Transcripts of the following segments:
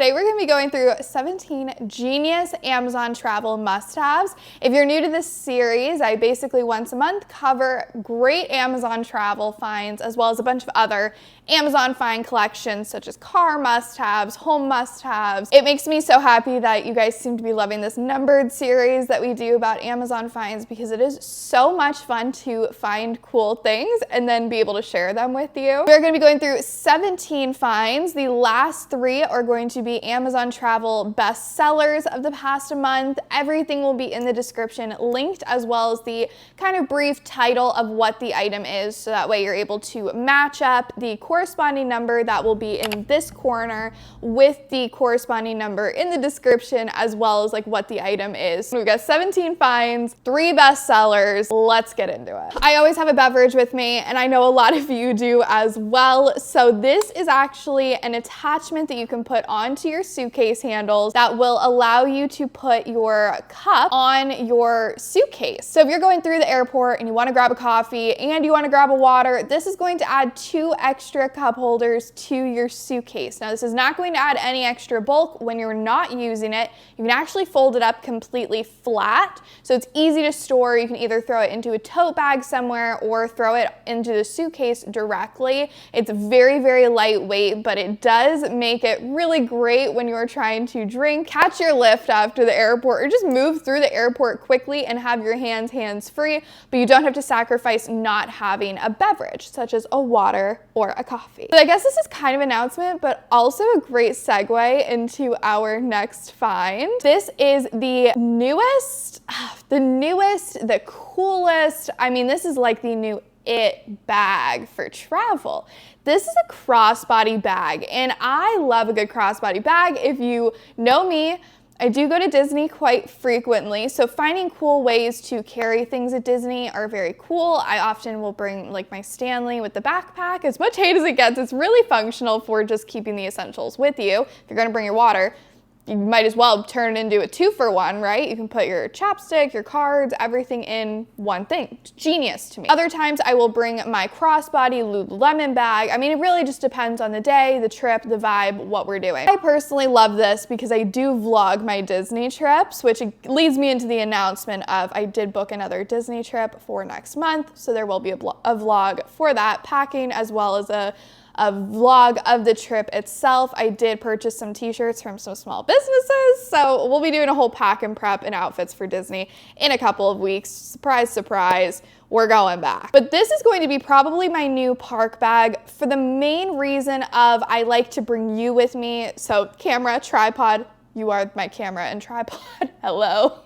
Today we're going to be going through 17 genius Amazon travel must-haves. If you're new to this series, I basically once a month cover great Amazon travel finds as well as a bunch of other Amazon find collections such as car must-haves, home must-haves. It makes me so happy that you guys seem to be loving this numbered series that we do about Amazon finds because it is so much fun to find cool things and then be able to share them with you. We're going to be going through 17 finds. The last 3 are going to be Amazon travel bestsellers of the past month. Everything will be in the description linked, as well as the kind of brief title of what the item is, so that way you're able to match up the corresponding number that will be in this corner with the corresponding number in the description, as well as like what the item is. We've got 17 finds, 3 bestsellers. Let's get into it. I always have a beverage with me, and I know a lot of you do as well. So this is actually an attachment that you can put onto your suitcase handles that will allow you to put your cup on your suitcase. So if you're going through the airport and you want to grab a coffee and you want to grab a water, this is going to add 2 extra cup holders to your suitcase. Now this is not going to add any extra bulk when you're not using it. You can actually fold it up completely flat, so it's easy to store. You can either throw it into a tote bag somewhere or throw it into the suitcase directly. It's very, very lightweight, but it does make it really great when you're trying to drink, catch your lift after the airport, or just move through the airport quickly and have your hands-free, but you don't have to sacrifice not having a beverage, such as a water or a coffee. So I guess this is kind of an announcement, but also a great segue into our next find. This is the newest, the coolest, I mean, this is like the new it bag for travel. This is a crossbody bag, and I love a good crossbody bag. If you know me, I do go to Disney quite frequently, so finding cool ways to carry things at Disney are very cool. I often will bring like my Stanley with the backpack. As much hate as it gets, it's really functional for just keeping the essentials with you. If you're gonna bring your water, you might as well turn it into a 2-for-1, right? You can put your chapstick, your cards, everything in one thing. It's genius to me. Other times I will bring my crossbody Lululemon bag. I mean, it really just depends on the day, the trip, the vibe, what we're doing. I personally love this because I do vlog my Disney trips, which leads me into the announcement of I did book another Disney trip for next month. So there will be a vlog for that, packing as well as a vlog of the trip itself. I did purchase some t-shirts from some small businesses, so we'll be doing a whole pack and prep and outfits for Disney in a couple of weeks. Surprise, surprise, we're going back. But this is going to be probably my new park bag for the main reason of I like to bring you with me. So camera, tripod, you are my camera and tripod, hello.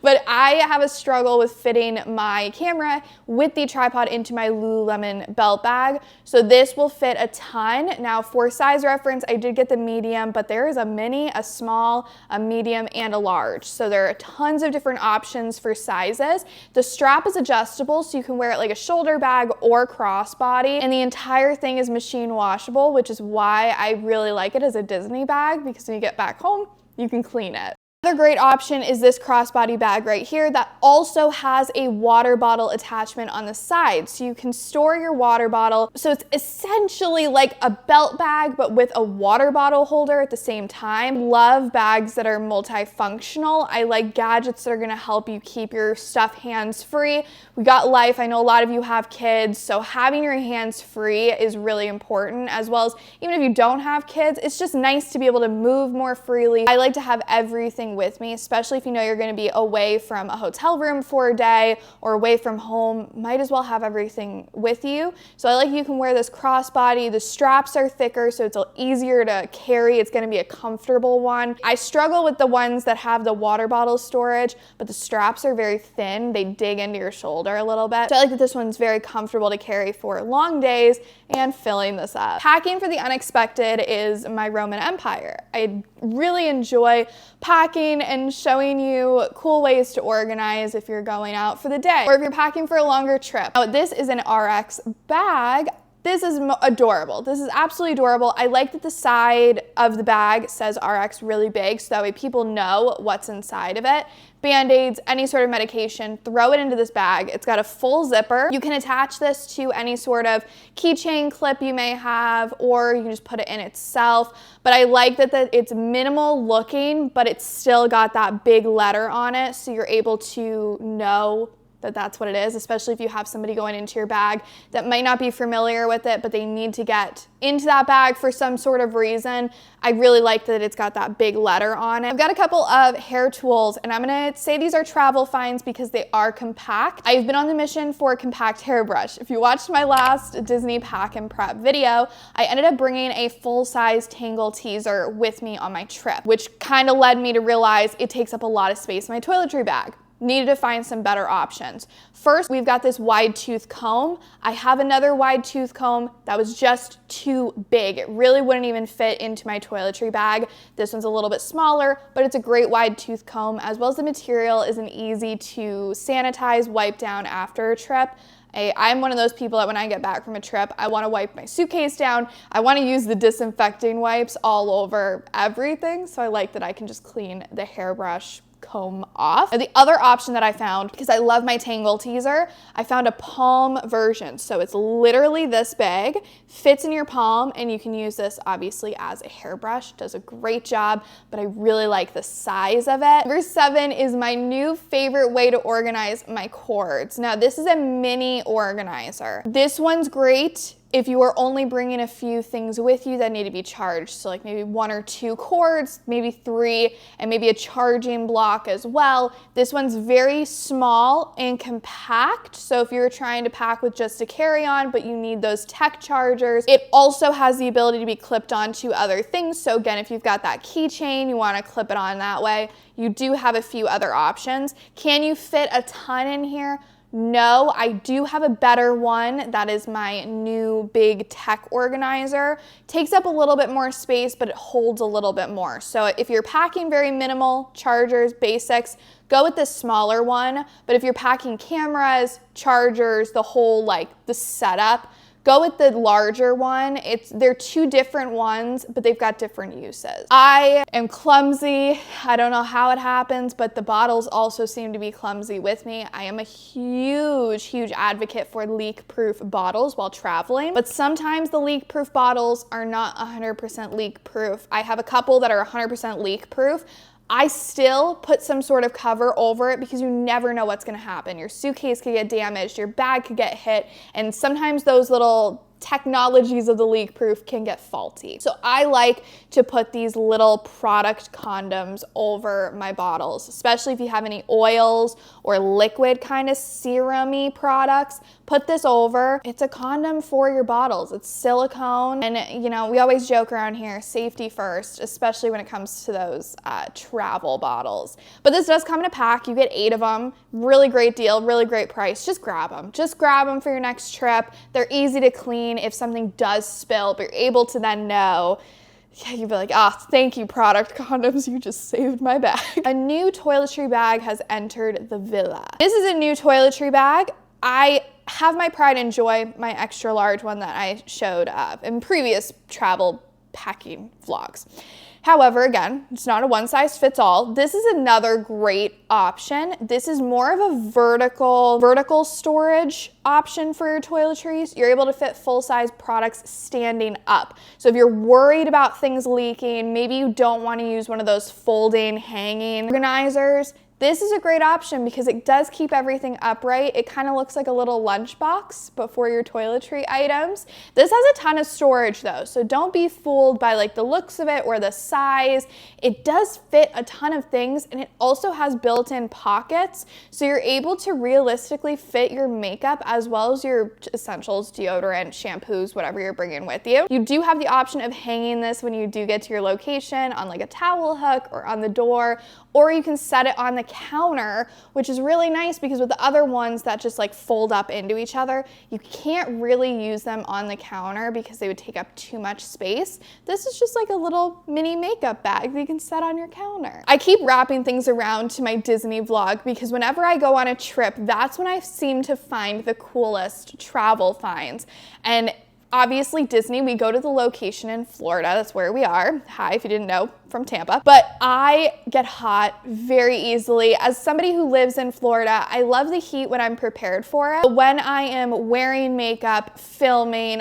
But I have a struggle with fitting my camera with the tripod into my Lululemon belt bag. So this will fit a ton. Now for size reference, I did get the medium, but there is a mini, a small, a medium, and a large. So there are tons of different options for sizes. The strap is adjustable, so you can wear it like a shoulder bag or crossbody. And the entire thing is machine washable, which is why I really like it as a Disney bag, because when you get back home, you can clean it. Another great option is this crossbody bag right here that also has a water bottle attachment on the side. So you can store your water bottle. So it's essentially like a belt bag, but with a water bottle holder at the same time. Love bags that are multifunctional. I like gadgets that are gonna help you keep your stuff hands-free. We got life, I know a lot of you have kids, so having your hands free is really important, as well as even if you don't have kids, it's just nice to be able to move more freely. I like to have everything with me, especially if you know you're going to be away from a hotel room for a day or away from home. Might as well have everything with you. So I like you can wear this crossbody. The straps are thicker, so it's easier to carry. It's going to be a comfortable one. I struggle with the ones that have the water bottle storage, but the straps are very thin. They dig into your shoulder a little bit. So I like that this one's very comfortable to carry for long days and filling this up. Packing for the unexpected is my Roman Empire. I really enjoy packing and showing you cool ways to organize if you're going out for the day or if you're packing for a longer trip. Now, this is an RX bag. This is adorable. This is absolutely adorable. I like that the side of the bag says RX really big, so that way people know what's inside of it. Band-Aids, any sort of medication, throw it into this bag. It's got a full zipper. You can attach this to any sort of keychain clip you may have, or you can just put it in itself. But I like that it's minimal looking, but it's still got that big letter on it, so you're able to know that that's what it is, especially if you have somebody going into your bag that might not be familiar with it, but they need to get into that bag for some sort of reason. I really like that it's got that big letter on it. I've got a couple of hair tools, and I'm gonna say these are travel finds because they are compact. I've been on the mission for a compact hairbrush. If you watched my last Disney pack and prep video, I ended up bringing a full-size Tangle teaser with me on my trip, which kind of led me to realize it takes up a lot of space in my toiletry bag. Needed to find some better options. First, we've got this wide tooth comb. I have another wide tooth comb that was just too big. It really wouldn't even fit into my toiletry bag. This one's a little bit smaller, but it's a great wide tooth comb, as well as the material is an easy to sanitize, wipe down after a trip. I'm one of those people that when I get back from a trip, I want to wipe my suitcase down. I want to use the disinfecting wipes all over everything, so I like that I can just clean the hairbrush comb off. And the other option that I found, because I love my Tangle teaser, I found a palm version. So it's literally this big, fits in your palm, and you can use this obviously as a hairbrush. Does a great job, but I really like the size of it. Number 7 is my new favorite way to organize my cords. Now this is a mini organizer. This one's great if you are only bringing a few things with you that need to be charged. So like maybe 1 or 2 cords, maybe 3, and maybe a charging block as well. This one's very small and compact. So if you're trying to pack with just a carry-on, but you need those tech chargers, it also has the ability to be clipped onto other things. So again, if you've got that keychain, you wanna clip it on that way, you do have a few other options. Can you fit a ton in here? No, I do have a better one. That is my new big tech organizer. Takes up a little bit more space, but it holds a little bit more. So if you're packing very minimal, chargers, basics, go with this smaller one. But if you're packing cameras, chargers, the whole the setup, go with the larger one. They're 2 different ones, but they've got different uses. I am clumsy. I don't know how it happens, but the bottles also seem to be clumsy with me. I am a huge advocate for leak-proof bottles while traveling, but sometimes the leak-proof bottles are not 100% leak-proof. I have a couple that are 100% leak-proof. I still put some sort of cover over it because you never know what's gonna happen. Your suitcase could get damaged, your bag could get hit, and sometimes those little technologies of the leak proof can get faulty. So I like to put these little product condoms over my bottles, especially if you have any oils or liquid kind of serum-y products. Put this over. It's a condom for your bottles. It's silicone, and you know, we always joke around here, safety first, especially when it comes to those travel bottles. But this does come in a pack. You get 8 of them. Really great deal, really great price. Just grab them. Just grab them for your next trip. They're easy to clean if something does spill, but you're able to then know. Yeah, you'd be like, ah, thank you, product condoms, you just saved my bag. A new toiletry bag has entered the villa. This is a new toiletry bag. I have my pride and joy, my extra large one that I showed in previous travel packing vlogs. However, again, it's not a one-size-fits-all. This is another great option. This is more of a vertical storage option for your toiletries. You're able to fit full-size products standing up. So if you're worried about things leaking, maybe you don't want to use one of those folding, hanging organizers, this is a great option because it does keep everything upright. It kind of looks like a little lunchbox, but for your toiletry items. This has a ton of storage though, so don't be fooled by like the looks of it or the size. It does fit a ton of things, and it also has built-in pockets, so you're able to realistically fit your makeup as well as your essentials, deodorant, shampoos, whatever you're bringing with you. You do have the option of hanging this when you do get to your location on like a towel hook or on the door, or you can set it on the counter, which is really nice because with the other ones that just like fold up into each other, you can't really use them on the counter because they would take up too much space. This is just like a little mini makeup bag that you can set on your counter. I keep wrapping things around to my Disney vlog because whenever I go on a trip, that's when I seem to find the coolest travel finds. And Obviously Disney, we go to the location in Florida. That's where we are. Hi, if you didn't know, from Tampa. But I get hot very easily. As somebody who lives in Florida, I love the heat when I'm prepared for it. But when I am wearing makeup, filming,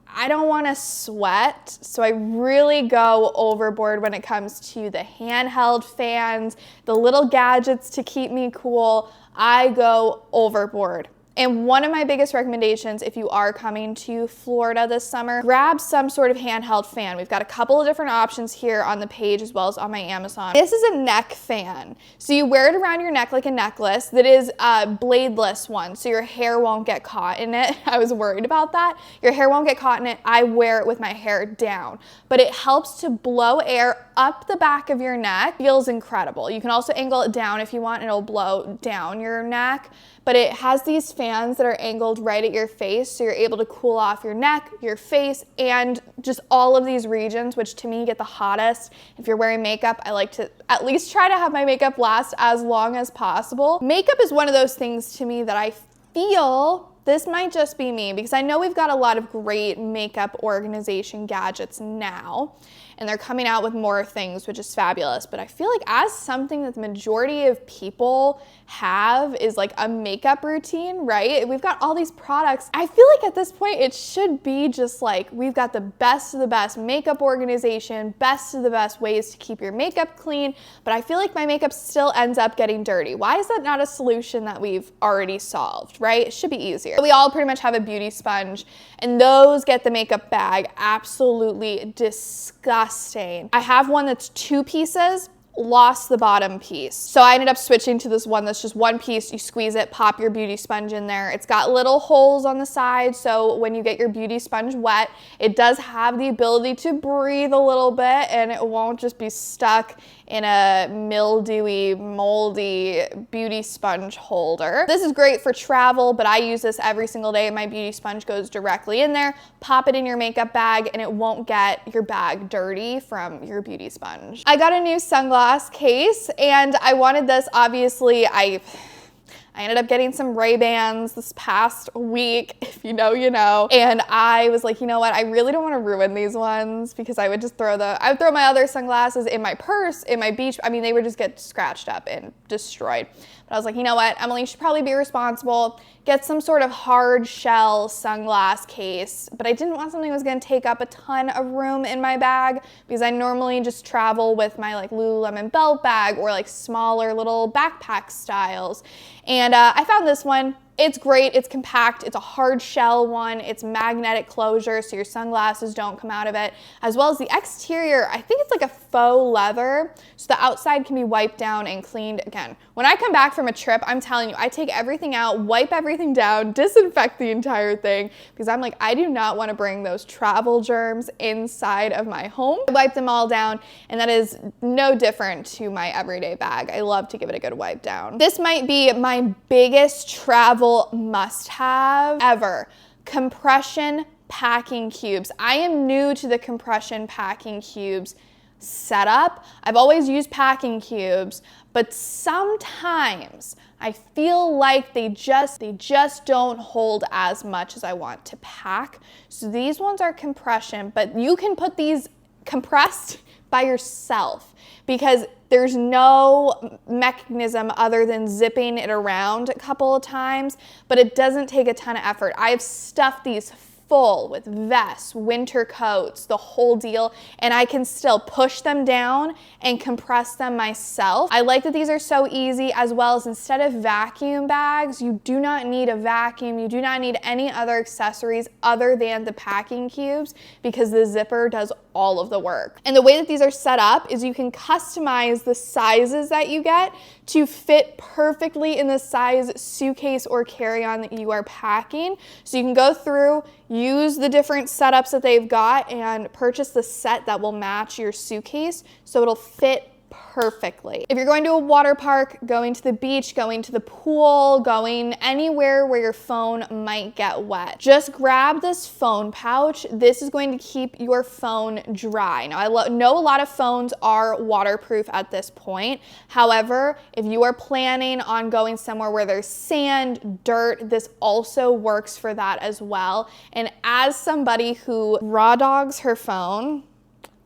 I don't want to sweat, so I really go overboard when it comes to the handheld fans, the little gadgets to keep me cool. I go overboard. And one of my biggest recommendations, if you are coming to Florida this summer, grab some sort of handheld fan. We've got a couple of different options here on the page as well as on my Amazon. This is a neck fan. So you wear it around your neck like a necklace. That is a bladeless one, so your hair won't get caught in it. I was worried about that. Your hair won't get caught in it. I wear it with my hair down, but it helps to blow air up the back of your neck. Feels incredible. You can also angle it down if you want, and it'll blow down your neck. But it has these fans that are angled right at your face, so you're able to cool off your neck, your face, and just all of these regions, which to me get the hottest. If you're wearing makeup, I like to at least try to have my makeup last as long as possible. Makeup is one of those things to me that I feel, this might just be me, because I know we've got a lot of great makeup organization gadgets now, and they're coming out with more things, which is fabulous. But I feel like as something that the majority of people have is like a makeup routine, right? We've got all these products. I feel like at this point, it should be just like, we've got the best of the best makeup organization, best of the best ways to keep your makeup clean. But I feel like my makeup still ends up getting dirty. Why is that not a solution that we've already solved, right? It should be easier. We all pretty much have a beauty sponge, and those get the makeup bag absolutely disgusting. I have one that's 2 pieces, lost the bottom piece. So I ended up switching to this one that's just 1 piece. You squeeze it, pop your beauty sponge in there. It's got little holes on the side, so when you get your beauty sponge wet, it does have the ability to breathe a little bit, and it won't just be stuck in a mildewy, moldy beauty sponge holder. This is great for travel, but I use this every single day. My beauty sponge goes directly in there, pop it in your makeup bag, and it won't get your bag dirty from your beauty sponge. I got a new Sunglass Case, and I wanted this, obviously, I ended up getting some Ray-Bans this past week. If you know, you know. And I was like, you know what? I really don't want to ruin these ones, because I would just throw my other sunglasses in my purse, in my beach. I mean, they would just get scratched up and destroyed. But I was like, you know what, Emily, you should probably be responsible. Get some sort of hard shell sunglass case. But I didn't want something that was going to take up a ton of room in my bag, because I normally just travel with my like Lululemon belt bag or like smaller little backpack styles. And I found this one. It's great, it's compact, it's a hard shell one, it's magnetic closure so your sunglasses don't come out of it, as well as the exterior, I think it's like a faux leather, so the outside can be wiped down and cleaned again. When I come back from a trip, I'm telling you, I take everything out, wipe everything down, disinfect the entire thing, because I'm like, I do not want to bring those travel germs inside of my home. I wipe them all down, and that is no different to my everyday bag. I love to give it a good wipe down. This might be my biggest travel must-have ever. Compression packing cubes. I am new to the compression packing cubes setup. I've always used packing cubes, but sometimes I feel like they just don't hold as much as I want to pack. So these ones are compression, but you can put these compressed by yourself, because there's no mechanism other than zipping it around a couple of times, but it doesn't take a ton of effort. I've stuffed these full with vests, winter coats, the whole deal, and I can still push them down and compress them myself. I like that these are so easy, as well as instead of vacuum bags, you do not need a vacuum, you do not need any other accessories other than the packing cubes, because the zipper does all of the work. And the way that these are set up is you can customize the sizes that you get to fit perfectly in the size suitcase or carry-on that you are packing. So you can go through, use the different setups that they've got, and purchase the set that will match your suitcase so it'll fit perfectly. If you're going to a water park, going to the beach, going to the pool, going anywhere where your phone might get wet, just grab this phone pouch. This is going to keep your phone dry. Now, I know a lot of phones are waterproof at this point. However, if you are planning on going somewhere where there's sand, dirt, this also works for that as well. And as somebody who raw dogs her phone,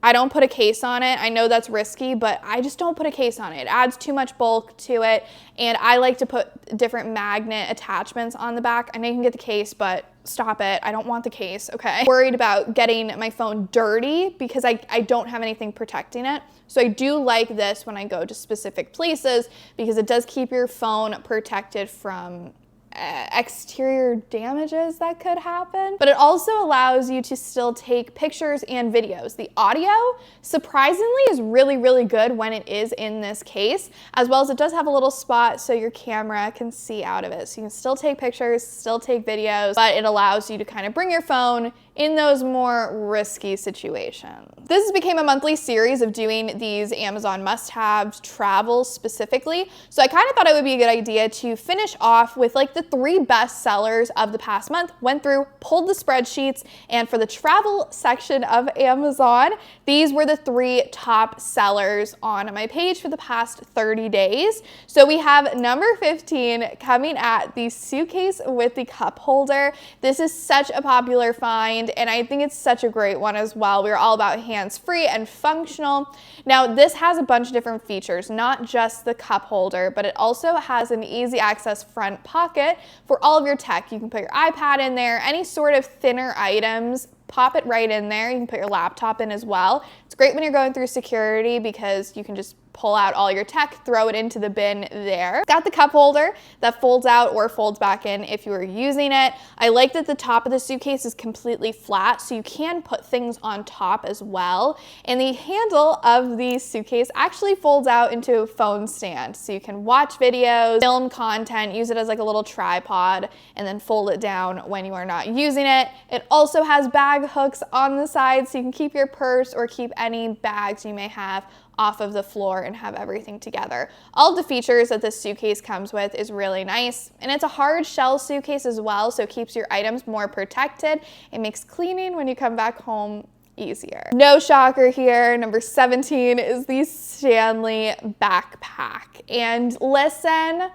I don't put a case on it. I know that's risky, but I just don't put a case on it. It adds too much bulk to it, and I like to put different magnet attachments on the back. I know you can get the case, but stop it. I don't want the case, okay? Worried about getting my phone dirty because I don't have anything protecting it. So I do like this when I go to specific places because it does keep your phone protected from exterior damages that could happen, but it also allows you to still take pictures and videos. The audio, surprisingly, is really, really good when it is in this case, as well as it does have a little spot so your camera can see out of it. So you can still take pictures, still take videos, but it allows you to kind of bring your phone in those more risky situations. This became a monthly series of doing these Amazon must-haves, travel specifically. So I kind of thought it would be a good idea to finish off with like the 3 best sellers of the past month. Went through, pulled the spreadsheets, and for the travel section of Amazon, these were the 3 top sellers on my page for the past 30 days. So we have number 15 coming at the suitcase with the cup holder. This is such a popular find, and I think it's such a great one as well. We're all about hands-free and functional. Now, this has a bunch of different features, not just the cup holder, but it also has an easy access front pocket for all of your tech. You can put your iPad in there, any sort of thinner items, pop it right in there. You can put your laptop in as well. It's great when you're going through security because you can just pull out all your tech, throw it into the bin there. It's got the cup holder that folds out or folds back in if you are using it. I like that the top of the suitcase is completely flat, so you can put things on top as well. And the handle of the suitcase actually folds out into a phone stand, so you can watch videos, film content, use it as like a little tripod, and then fold it down when you are not using it. It also has bag hooks on the side, so you can keep your purse or keep any bags you may have off of the floor and have everything together. All of the features that this suitcase comes with is really nice, and it's a hard shell suitcase as well, so it keeps your items more protected. It makes cleaning when you come back home easier. No shocker here, number 17 is the Stanley backpack. And listen,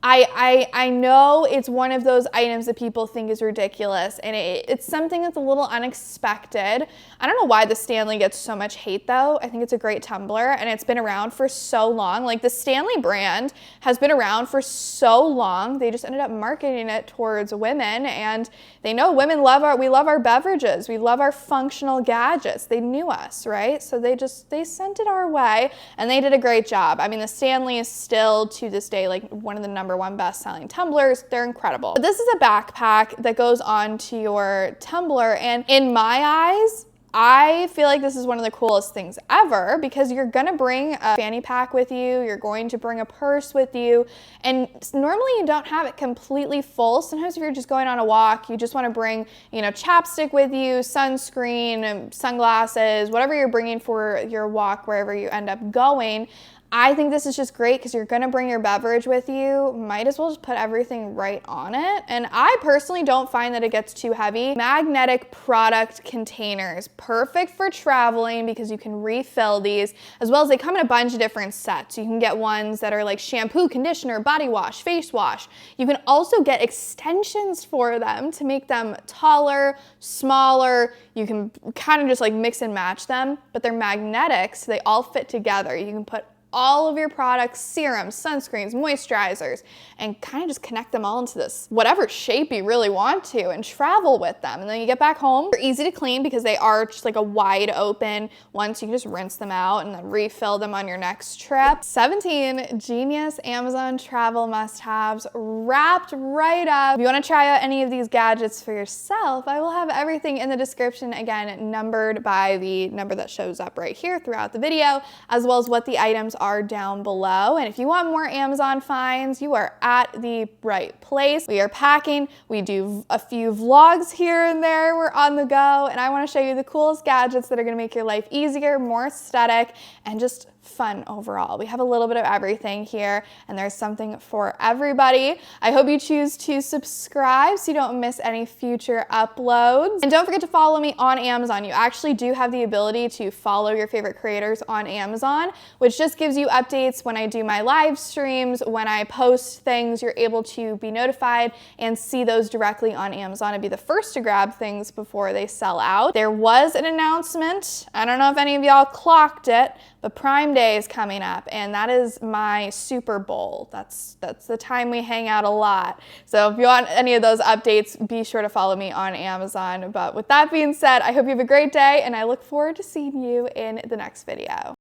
I know it's one of those items that people think is ridiculous, and it's something that's a little unexpected. I don't know why the Stanley gets so much hate though. I think it's a great tumbler, and it's been around for so long. Like, the Stanley brand has been around for so long. They just ended up marketing it towards women, and they know women we love our beverages. We love our functional gadgets. They knew us, right? So they sent it our way, and they did a great job. I mean, the Stanley is still to this day like one of the #1 best-selling tumblers. They're incredible. But this is a backpack that goes on to your tumbler, and in my eyes, I feel like this is one of the coolest things ever because you're gonna bring a fanny pack with you, you're going to bring a purse with you, and normally you don't have it completely full. Sometimes if you're just going on a walk, you just wanna bring, chapstick with you, sunscreen, sunglasses, whatever you're bringing for your walk wherever you end up going. I think this is just great because you're gonna bring your beverage with you. Might as well just put everything right on it. And I personally don't find that it gets too heavy. Magnetic product containers, perfect for traveling because you can refill these, as well as they come in a bunch of different sets. You can get ones that are like shampoo, conditioner, body wash, face wash. You can also get extensions for them to make them taller, smaller. You can kind of just like mix and match them, but they're magnetic, so they all fit together. You can put all of your products, serums, sunscreens, moisturizers, and kind of just connect them all into this whatever shape you really want to and travel with them. And then you get back home, they're easy to clean because they are just like a wide open. Once you can just rinse them out and then refill them on your next trip. 17 genius Amazon travel must-haves wrapped right up. If you want to try out any of these gadgets for yourself, I will have everything in the description, again, numbered by the number that shows up right here throughout the video, as well as what the items are down below. And if you want more Amazon finds, you are at the right place. We are packing. We do a few vlogs here and there. We're on the go, and I want to show you the coolest gadgets that are going to make your life easier, more aesthetic, and just fun overall. We have a little bit of everything here, and there's something for everybody. I hope you choose to subscribe so you don't miss any future uploads. And don't forget to follow me on Amazon. You actually do have the ability to follow your favorite creators on Amazon, which just gives you updates when I do my live streams, when I post things. You're able to be notified and see those directly on Amazon and be the first to grab things before they sell out. There was an announcement. I don't know if any of y'all clocked it, but Prime Day is coming up, and that is my Super Bowl. That's the time we hang out a lot. So if you want any of those updates, be sure to follow me on Amazon. But with that being said, I hope you have a great day, and I look forward to seeing you in the next video.